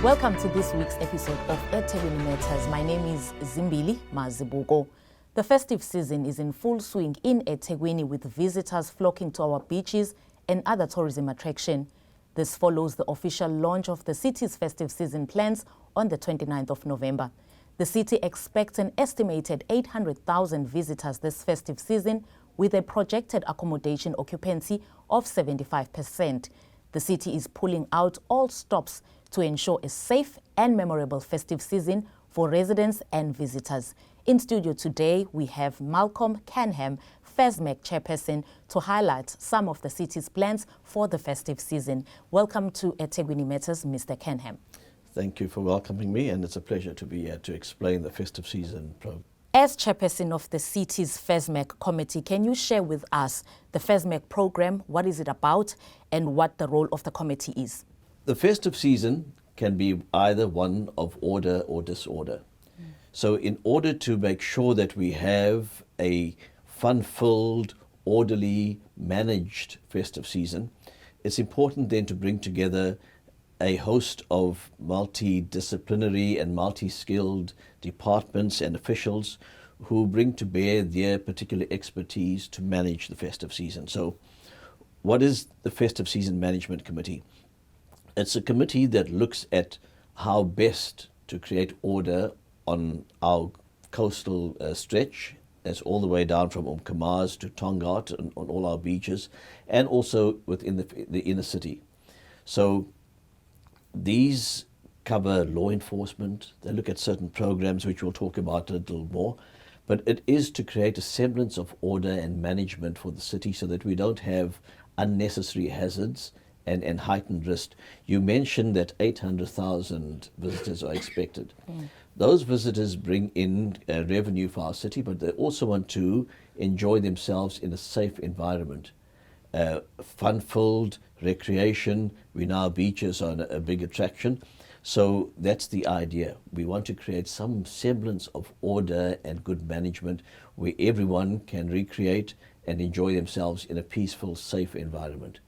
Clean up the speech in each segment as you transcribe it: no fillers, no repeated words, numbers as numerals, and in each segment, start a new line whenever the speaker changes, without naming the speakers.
Welcome to this week's episode of eThekwini Matters. My name is Zimbili Mazibuko. The festive season is in full swing in eThekwini, with visitors flocking to our beaches and other tourism attraction. This follows the official launch of the city's festive season plans on the 29th of November. The city expects an estimated 800,000 visitors this festive season, with a projected accommodation occupancy of 75%. The city is pulling out all stops to ensure a safe and memorable festive season for residents and visitors. In studio today, we have Malcom, Canham, FESMAC Chairperson, to highlight some of the city's plans for the festive season. Welcome to eThekwini Matters, Mr. Canham.
Thank you for welcoming me, and it's a pleasure to be here to explain the festive season program.
As Chairperson of the city's FESMAC committee, can you share with us the FESMAC program, what is it about, and what the role of the committee is?
The festive season can be either one of order or disorder. So in order to make sure that we have a fun-filled, orderly, managed festive season, it's important then to bring together a host of multidisciplinary and multi-skilled departments and officials who bring to bear their particular expertise to manage the festive season. So what is the Festive Season Management Committee? It's a committee that looks at how best to create order on our coastal stretch. That's all the way down from Umkamazi to Tongaat on all our beaches, and also within the inner city. So these cover law enforcement. They look at certain programs, which we'll talk about a little more. But it is to create a semblance of order and management for the city so that we don't have unnecessary hazards and heightened risk. You mentioned that 800,000 visitors are expected. Those visitors bring in revenue for our city, but they also want to enjoy themselves in a safe environment. Fun-filled recreation. We know our beaches are a big attraction. So that's the idea. We want to create some semblance of order and good management where everyone can recreate and enjoy themselves in a peaceful, safe environment.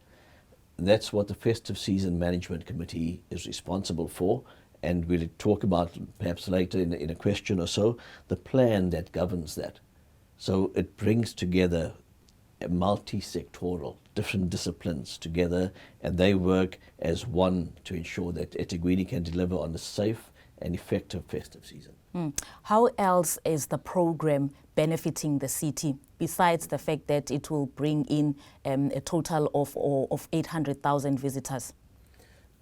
That's what the Festive Season Management Committee is responsible for, and we'll talk about perhaps later in a question or so, the plan that governs that. So it brings together a multi-sectoral, different disciplines together, and they work as one to ensure that eThekwini can deliver on a safe and effective festive season.
How else is the program benefiting the city, besides the fact that it will bring in a total of 800,000 visitors?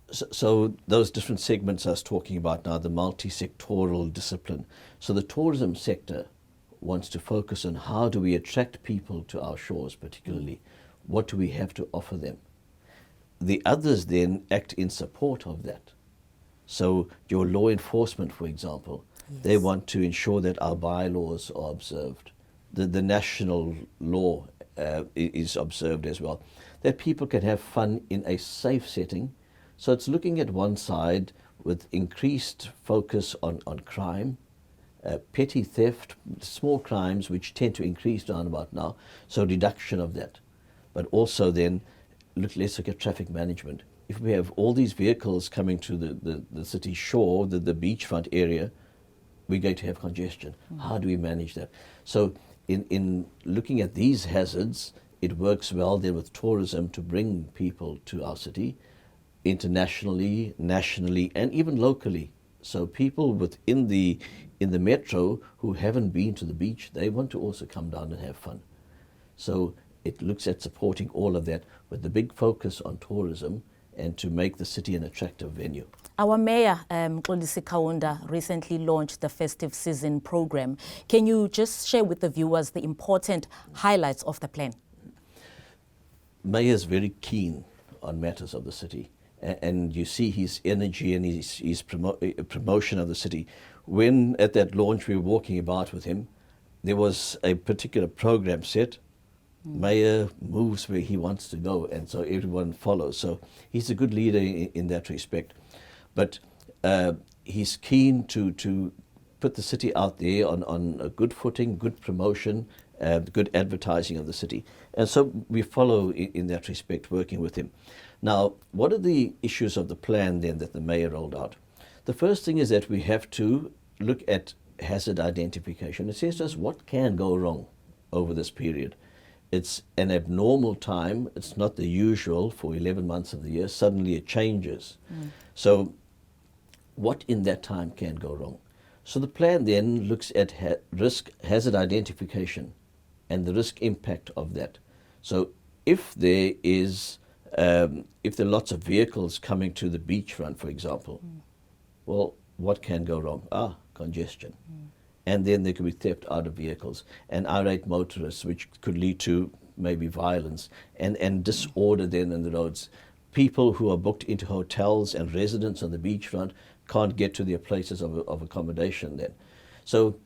So those different segments I was talking about now, the multi-sectoral discipline. So the tourism sector wants to focus on how do we attract people to our shores particularly. What do we have to offer them? The others then act in support of that. So your law enforcement, for example, they want to ensure that our bylaws are observed. The national law is observed as well. That people can have fun in a safe setting. So it's looking at one side with increased focus on crime, petty theft, small crimes which tend to increase round about now, so reduction of that. But also then, let's look at traffic management. If we have all these vehicles coming to the city shore, the beachfront area, we're going to have congestion. How do we manage that? So in looking at these hazards, it works well then with tourism to bring people to our city, internationally, nationally, and even locally. So people in the metro who haven't been to the beach, they want to also come down and have fun. So it looks at supporting all of that with the big focus on tourism and to make the city an attractive venue.
Our Mayor, Xolisi Kaunda, recently launched the Festive Season program. Can you just share with the viewers the important highlights of the plan?
Mayor is very keen on matters of the city, and you see his energy and his promotion of the city. When at that launch we were walking about with him, there was a particular program set. Mayor moves where he wants to go, and so everyone follows. So he's a good leader in that respect. But he's keen to put the city out there on a good footing, good promotion, good advertising of the city. And so we follow in that respect, working with him. Now, what are the issues of the plan then that the Mayor rolled out? The first thing is that we have to look at hazard identification. It says to us what can go wrong over this period. It's an abnormal time. It's not the usual for 11 months of the year. Suddenly it changes. So what in that time can go wrong? So the plan then looks at risk hazard identification and the risk impact of that. So if there are lots of vehicles coming to the beachfront, for example, well, what can go wrong? Congestion. And then there could be theft out of vehicles and irate motorists, which could lead to maybe violence and disorder then in the roads. People who are booked into hotels and residents on the beachfront can't get to their places of accommodation then. So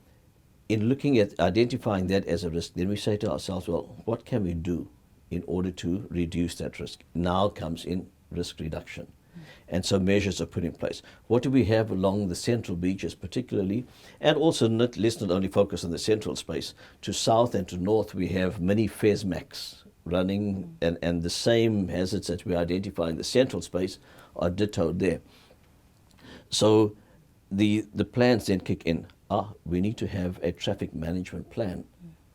in looking at identifying that as a risk, then we say to ourselves, well, what can we do in order to reduce that risk? Now comes in risk reduction. And so measures are put in place. What do we have along the central beaches particularly? And also let's not only focus on the central space. To south and to north we have many FESMACs running and the same hazards that we identify in the central space are dittoed there. So the plans then kick in. We need to have a traffic management plan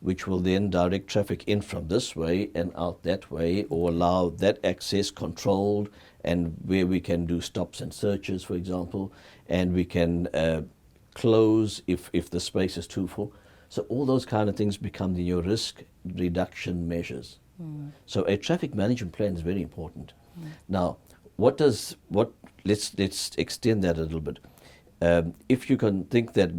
which will then direct traffic in from this way and out that way, or allow that access controlled, and where we can do stops and searches, for example, and we can close if the space is too full. So all those kind of things become your risk reduction measures. So a traffic management plan is very important. Now, let's extend that a little bit. If you can think that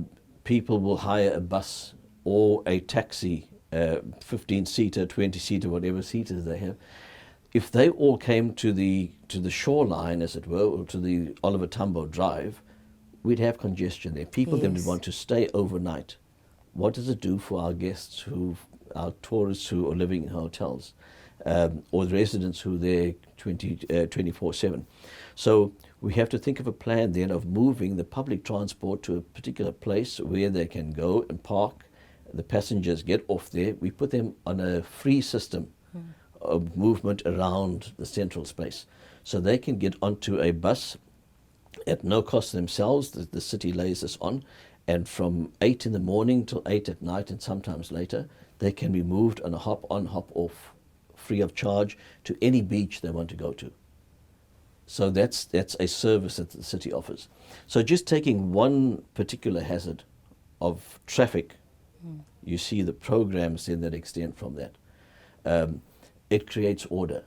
people will hire a bus or a taxi, 15-seater, 20-seater, whatever seaters they have, if they all came to the shoreline, as it were, or to the Oliver Tambo Drive, we'd have congestion there. People then would want to stay overnight. What does it do for our guests, our tourists who are living in hotels, or the residents who are there 24/7? So we have to think of a plan then of moving the public transport to a particular place where they can go and park. The passengers get off there. We put them on a free system of movement around the central space. So they can get onto a bus at no cost to themselves. The city lays this on. And from 8 in the morning till 8 at night and sometimes later, they can be moved on a hop-on, hop-off, free of charge to any beach they want to go to. So that's a service that the city offers. So just taking one particular hazard of traffic, you see the programs then that extend from that. It creates order,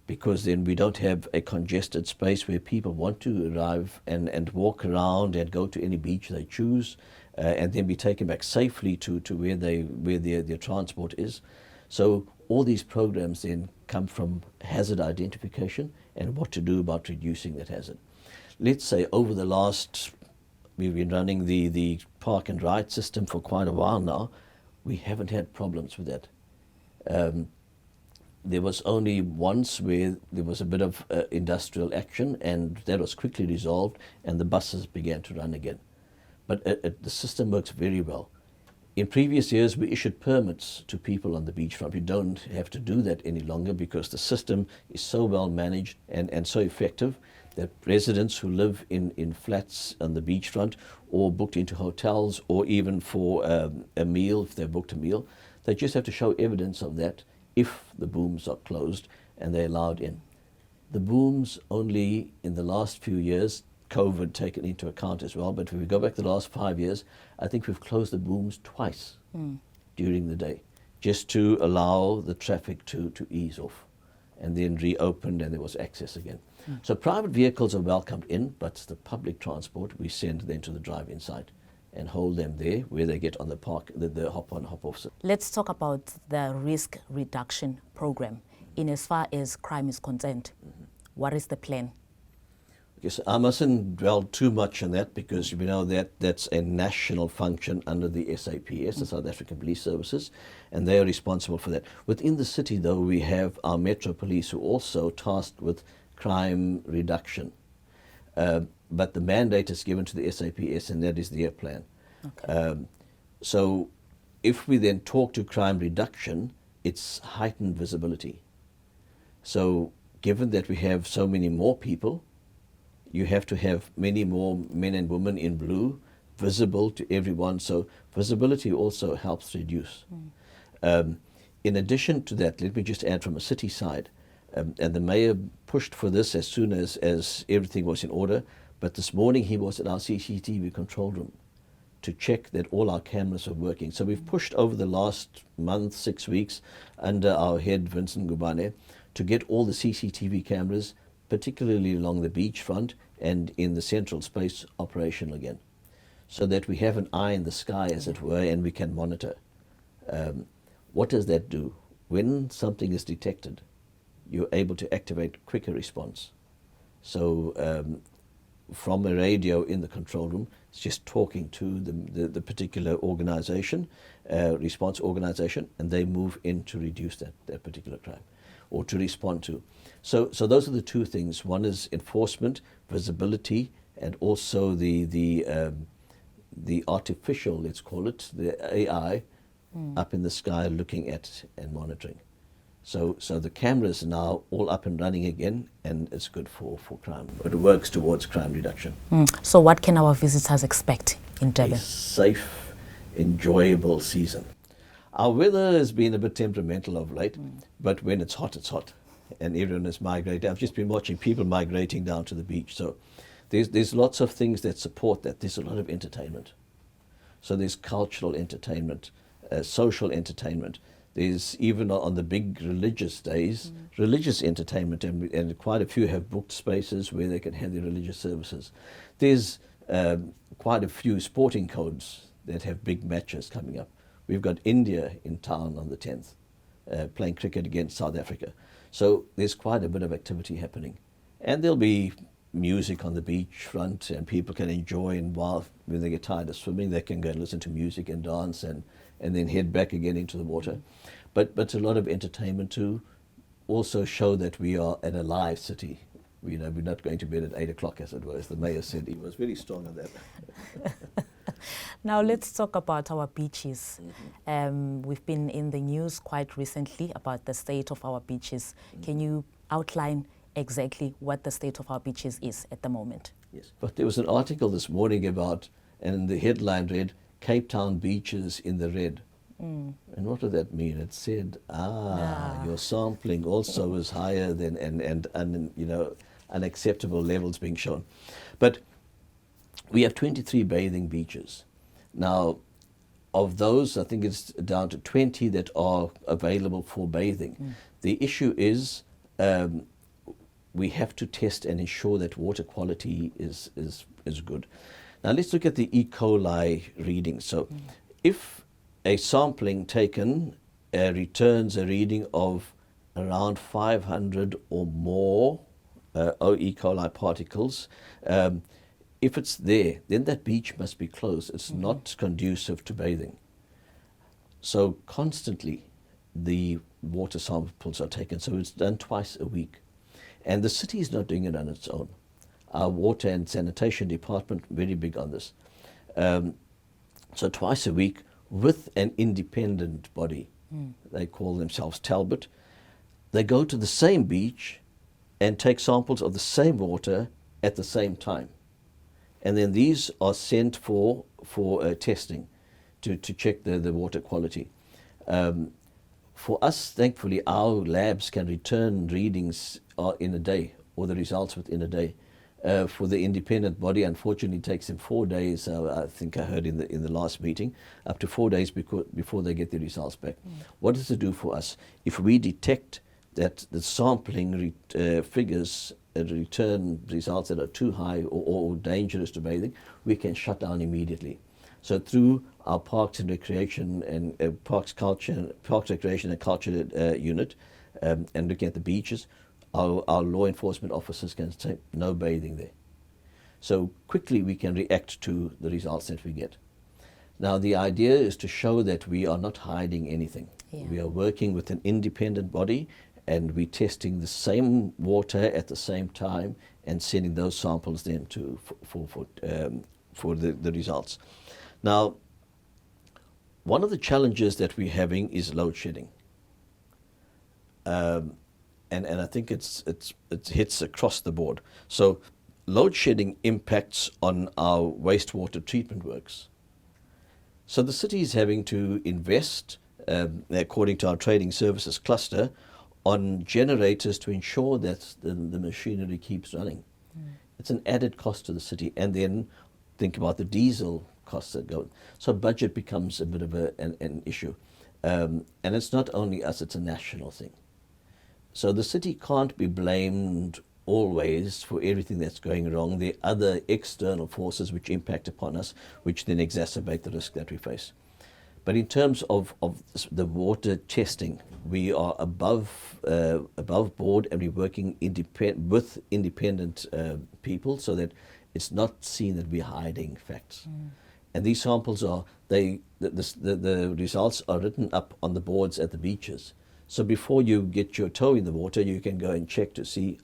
because then we don't have a congested space where people want to arrive and walk around and go to any beach they choose, and then be taken back safely to where their transport is. So all these programs then come from hazard identification and what to do about reducing that hazard. Let's say over the last, we've been running the park and ride system for quite a while now. We haven't had problems with that. There was only once where there was a bit of industrial action, and that was quickly resolved, and the buses began to run again. But the system works very well. In previous years, we issued permits to people on the beachfront. We don't have to do that any longer because the system is so well managed and so effective that residents who live in flats on the beachfront or booked into hotels, or even for a meal, if they've booked a meal, they just have to show evidence of that if the booms are closed and they're allowed in. The booms only in the last few years, COVID taken into account as well, but if we go back the last 5 years, I think we've closed the booms twice during the day, just to allow the traffic to ease off, and then reopened and there was access again. So private vehicles are welcomed in, but the public transport, we send them to the drive-in site and hold them there where they get on the park, the hop-on, hop-off.
Let's talk about the risk reduction program in as far as crime is concerned. What is the plan?
Yes, I mustn't dwell too much on that, because we know that that's a national function under the SAPS, the South African Police Services, and they are responsible for that. Within the city, though, we have our Metro Police who are also tasked with crime reduction. But the mandate is given to the SAPS, and that is their plan. Okay. So if we then talk to crime reduction, it's heightened visibility. So given that we have so many more people, you have to have many more men and women in blue, visible to everyone. So visibility also helps reduce. In addition to that, let me just add from a city side, and the mayor pushed for this as soon as everything was in order, but this morning he was at our CCTV control room to check that all our cameras are working. So we've pushed over the last month, 6 weeks, under our head, Vincent Gubane, to get all the CCTV cameras, particularly along the beachfront and in the central space, operational again, so that we have an eye in the sky, as it were, and we can monitor. What does that do? When something is detected, you're able to activate quicker response. So from a radio in the control room, it's just talking to the particular organization, response organization, and they move in to reduce that particular crime or to respond to. So those are the two things. One is enforcement, visibility, and also the artificial, let's call it, the AI up in the sky looking at and monitoring. So the cameras are now all up and running again, and it's good for crime. It works towards crime reduction.
So what can our visitors expect in Durban?
A safe, enjoyable season. Our weather has been a bit temperamental of late, but when it's hot, and everyone is migrating. I've just been watching people migrating down to the beach. So there's lots of things that support that. There's a lot of entertainment. So there's cultural entertainment, social entertainment. There's even on the big religious days, religious entertainment, and quite a few have booked spaces where they can have their religious services. There's quite a few sporting codes that have big matches coming up. We've got India in town on the 10th, playing cricket against South Africa. So there's quite a bit of activity happening. And there'll be music on the beachfront, and people can enjoy, and when they get tired of swimming, they can go and listen to music and dance and then head back again into the water. But a lot of entertainment to also show that we are an alive city. We're not going to bed at 8 o'clock, as it was. The mayor said he was very strong on that.
Now let's talk about our beaches. We've been in the news quite recently about the state of our beaches. Can you outline exactly what the state of our beaches is at the moment?
Yes. But there was an article this morning about, and the headline read, Cape Town beaches in the red. And what did that mean? It said, your sampling also is higher than and unacceptable levels being shown. But we have 23 bathing beaches. Now, of those, I think it's down to 20 that are available for bathing. The issue is we have to test and ensure that water quality is good. Now let's look at the E. coli readings. So if a sampling taken returns a reading of around 500 or more E. coli particles, if it's there, then that beach must be closed. It's not conducive to bathing. So constantly the water samples are taken. So it's done twice a week. And the city is not doing it on its own. Our water and sanitation department, very big on this. So twice a week with an independent body. They call themselves Talbot. They go to the same beach and take samples of the same water at the same time. And then these are sent for testing to check the water quality. For us, thankfully, our labs can return readings in a day, or the results within a day. For the independent body, unfortunately, it takes them 4 days. I think I heard in the last meeting, up to 4 days before they get the results back. What does it do for us? If we detect that the sampling figures return results that are too high or dangerous to bathing, we can shut down immediately. So through our Parks and Recreation and Parks Recreation and Culture unit, and looking at the beaches, our law enforcement officers can say no bathing there. So quickly we can react to the results that we get. Now the idea is to show that we are not hiding anything.
Yeah.
We are working with an independent body, and we're testing the same water at the same time and sending those samples then for the results. Now, one of the challenges that we're having is load shedding. And I think it hits across the board. So load shedding impacts on our wastewater treatment works. So the city is having to invest, according to our trading services cluster, on generators to ensure that the machinery keeps running. It's an added cost to the city. And then think about the diesel costs that go. So budget becomes a bit of an issue. And it's not only us, it's a national thing. So the city can't be blamed always for everything that's going wrong. There are other external forces which impact upon us, which then exacerbate the risk that we face. But in terms of the water testing, we are above board, and we're working with independent people so that it's not seen that we're hiding facts. And these samples the results are written up on the boards at the beaches. So before you get your toe in the water, you can go and check to see,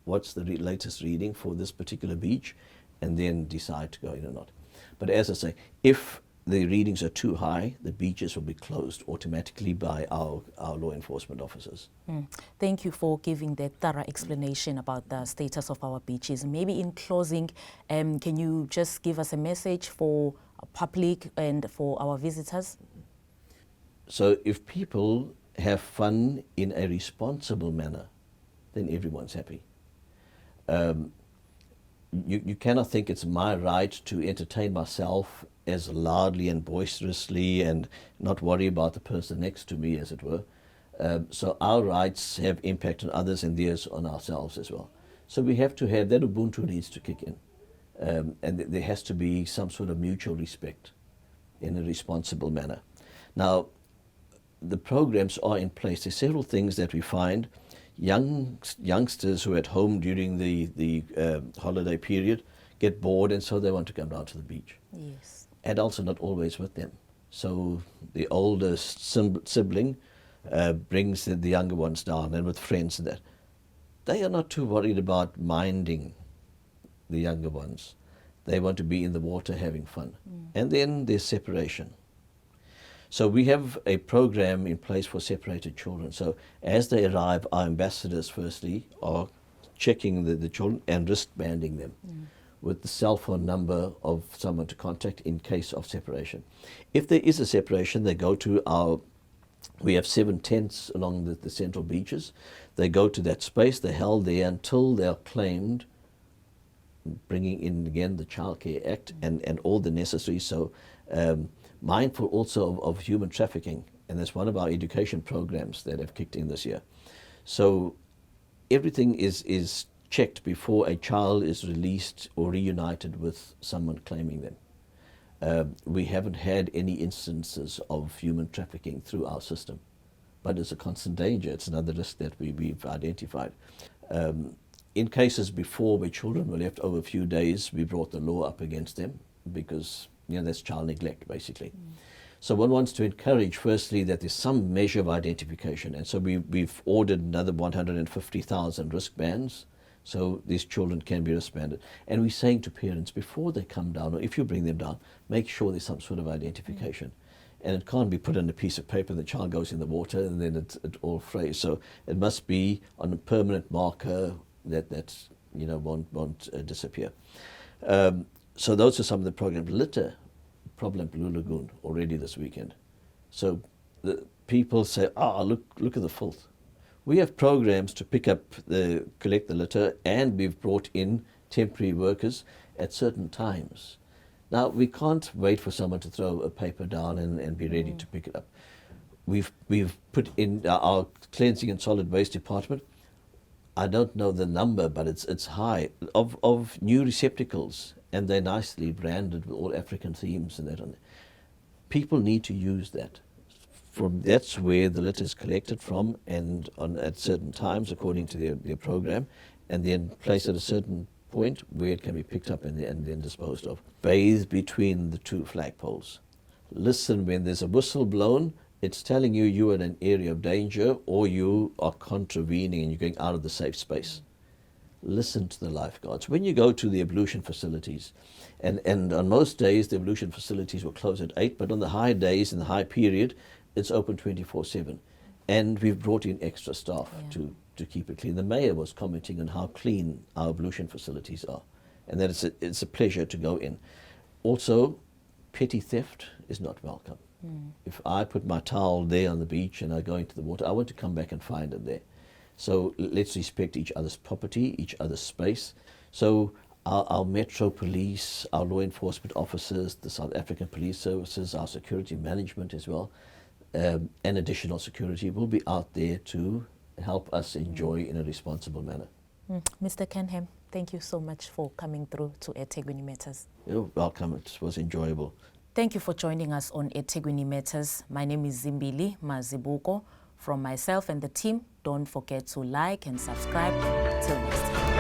what's the latest reading for this particular beach, and then decide to go in or not. But as I say, if the readings are too high, the beaches will be closed automatically by our law enforcement officers.
Thank you for giving that thorough explanation about the status of our beaches. Maybe in closing, can you just give us a message for public and for our visitors?
So if people have fun in a responsible manner, then everyone's happy. You cannot think it's my right to entertain myself as loudly and boisterously and not worry about the person next to me, as it were. So our rights have impact on others and theirs on ourselves as well. So we have to have, that Ubuntu needs to kick in. And there has to be some sort of mutual respect in a responsible manner. Now, the programs are in place. There's several things that we find. Youngsters who are at home during the holiday period get bored, and so they want to come down to the beach.
Yes.
Adults are not always with them. So the oldest sibling brings the younger ones down, and with friends and that. They are not too worried about minding the younger ones. They want to be in the water having fun. And then there's separation. So we have a program in place for separated children. So as they arrive, our ambassadors firstly are checking the children and wristbanding them with the cell phone number of someone to contact in case of separation. If there is a separation, they go to we have 7 tents along the central beaches. They go to that space, they're held there until they are claimed, bringing in again the Child Care Act and all the necessary. So mindful also of human trafficking, and that's one of our education programs that have kicked in this year. So everything is checked before a child is released or reunited with someone claiming them. We haven't had any instances of human trafficking through our system, but it's a constant danger. It's another risk that we've identified. In cases before where children were left over a few days, we brought the law up against them because that's child neglect, basically. So one wants to encourage, firstly, that there's some measure of identification. And so we've ordered another 150,000 wristbands, so these children can be wristbanded. And we're saying to parents, before they come down, or if you bring them down, make sure there's some sort of identification. And it can't be put on a piece of paper, the child goes in the water, and then it all frays. So it must be on a permanent marker that won't disappear. So those are some of the programs. Litter problem, Blue Lagoon, already this weekend. So the people say, look at the filth. We have programs to collect the litter, and we've brought in temporary workers at certain times. Now, we can't wait for someone to throw a paper down and be ready to pick it up. We've put in our cleansing and solid waste department. I don't know the number, but it's high, of new receptacles, and they're nicely branded with all African themes and that on there. People need to use that. That's where the litter is collected from, and at certain times according to their program, and then placed at a certain point where it can be picked up and then disposed of. Bathe between the 2 flagpoles. Listen when there's a whistle blown. It's telling you are in an area of danger, or you are contravening and you're going out of the safe space. Listen to the lifeguards. When you go to the ablution facilities, and on most days the ablution facilities will close at 8, but on the high days, in the high period, it's open 24/7. And we've brought in extra staff to keep it clean. The mayor was commenting on how clean our ablution facilities are. and that it's a pleasure to go in. Also, petty theft is not welcome. If I put my towel there on the beach and I go into the water, I want to come back and find it there. So let's respect each other's property, each other's space. So our Metro Police, our law enforcement officers, the South African Police Services, our security management as well, and additional security will be out there to help us enjoy in a responsible manner.
Mr. Canham, thank you so much for coming through to eThekwini Matters.
You're welcome. It was enjoyable.
Thank you for joining us on eThekwini Matters. My name is Zimbili Mazibuko. From myself and the team, don't forget to like and subscribe. Till next time.